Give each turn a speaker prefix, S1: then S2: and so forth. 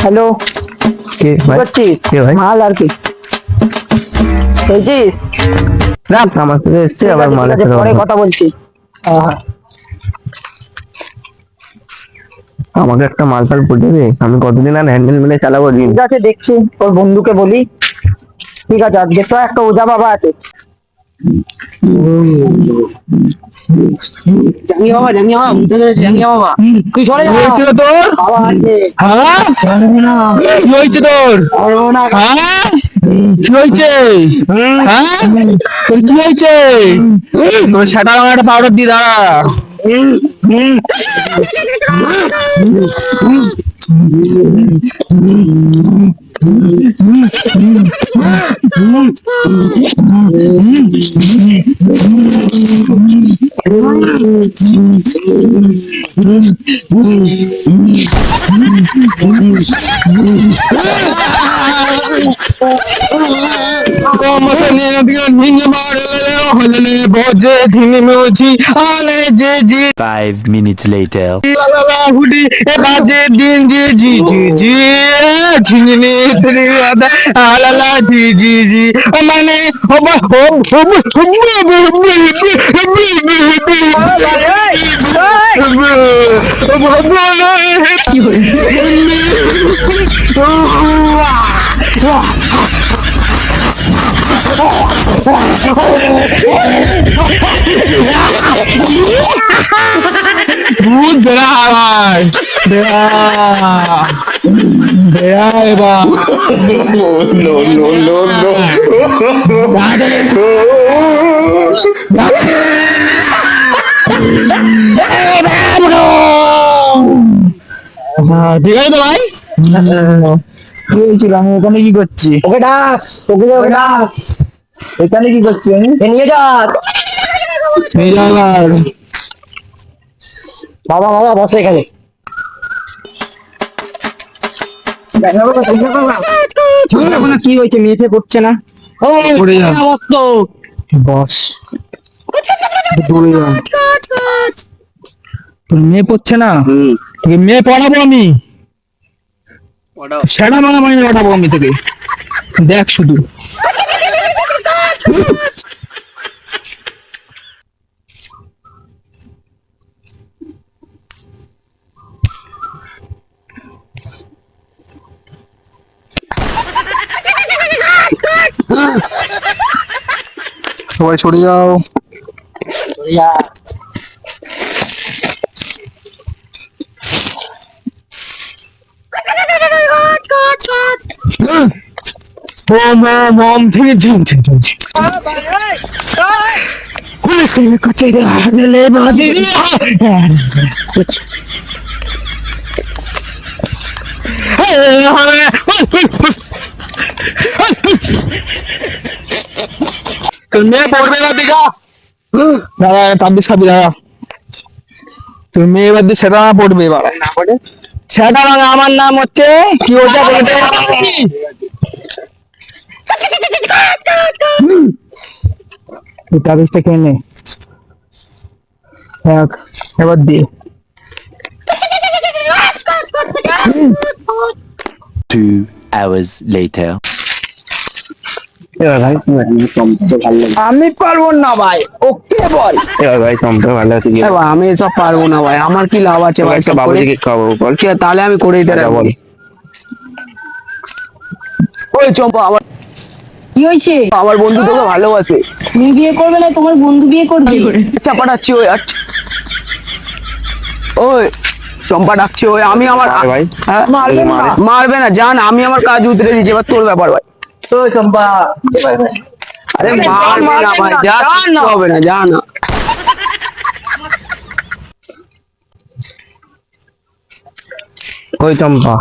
S1: Hello,
S2: কে ভাই?
S1: করছিস?
S2: কে ভাই?
S1: মাল আর কি বলছিস?
S2: রাখ, আমার কাছে এসছে আবার
S1: ঠিক
S2: মালের
S1: আছে,
S2: সাথে
S1: পরে
S2: কথা।
S1: কথা বলছি। হ্যাঁ হ্যাঁ,
S2: আমাকে একটা মাল টাল পড়ে দেবে, আমি কতদিন আর হ্যান্ডেল মেনে চালাবো দিন।
S1: ঠিক আছে, দেখছি তোর বন্ধুকে বলি। ঠিক আছে, আজকে তো একটা ওজা বাবা আছে। জাঙ্গিয়া বাবা, জাঙ্গিয়া বাবা, বুঝতে পেরেছি, জাঙ্গিয়া বাবা। তুই চলে যা,
S2: কি হয়েছিল তোর?
S1: বাবা আছে।
S2: হ্যাঁ, কি হয়েছে তোর?
S1: পারবো না।
S2: হ্যাঁ, কি হয়েছে? হ্যাঁ, তোর কি হয়েছে? তোর সেটা আমার একটা পাউডার দি, দাঁড়া।
S3: Five minutes later.
S2: ভূত বেড়া আবার বেড়া বেড়া এবার ঠিক আছে তো ভাই। কি হয়েছিল? আমি এখানে কি করছি?
S1: ওকে ডাক, ওকে ডাক,
S2: এখানে কি করছি আমি?
S1: নিয়ে যাক।
S2: এই যাবার
S1: বাবা বাবা, বসে এখানে। কি হয়েছে? মেয়েতে করছে না?
S2: পড়ে যা। বস দৌড়ে যা। তোর মেয়ে পড়ছে না? তোকে মেয়ে পড়াবো আমি, সেটা মারামারি পড়াবো আমি তোকে, দেখ শুধু। সবাই সরে যাও। ওম ওম ওম থেকে ঝিম ঝিম ঝিম ঝিম। পুলিশ কে কাছে রে হালে বাদি রে। তোর মেয়ে পড়বে না দিঘা? দাদা তাবিজ খাবি দাদা। তোর মেয়ে এবার দিয়ে সেটা পড়বে এবার। না পড়ে সেটা মানে আমার নাম হচ্ছে কি ওটা বলতে তুই তাবিজটা খেয়ে নে। দেখ এবার দিয়ে
S3: 2 hours later.
S2: এবার ভাই
S1: আমি পারবো না ভাই, ওকে বল।
S2: এবার ভাই তোমাকে ভালো আছে কি?
S1: এবার আমি এসব পারবো না ভাই, আমার কি লাভ আছে ভাই? সব করে
S2: বাবুজিকে খাওয়াবো বল।
S1: ঠিক আছে, তাহলে আমি করে দিতে
S2: আচ্ছা,
S1: রাখবো।
S2: বল।
S1: ওই চম্পা, আমার
S4: কি হয়েছে?
S1: আমার বন্ধু তোকে ভালোবাসে।
S4: তুমি বিয়ে করবে না তোমার বন্ধু বিয়ে করবে?
S1: চাপা ডাকছি ওই ওই চম্পা ডাকছি ওই, আমি আমার
S2: আরে ভাই,
S1: হ্যাঁ,
S2: মারবে না।
S1: মারবে না, জান আমি আমার কাজ উতরে দিয়েছি, এবার তোর ব্যাপার ভাই। ওই চম্পা, আরে মারবে না ভাই, যা না হবে না, যা না।
S2: ওই চম্পা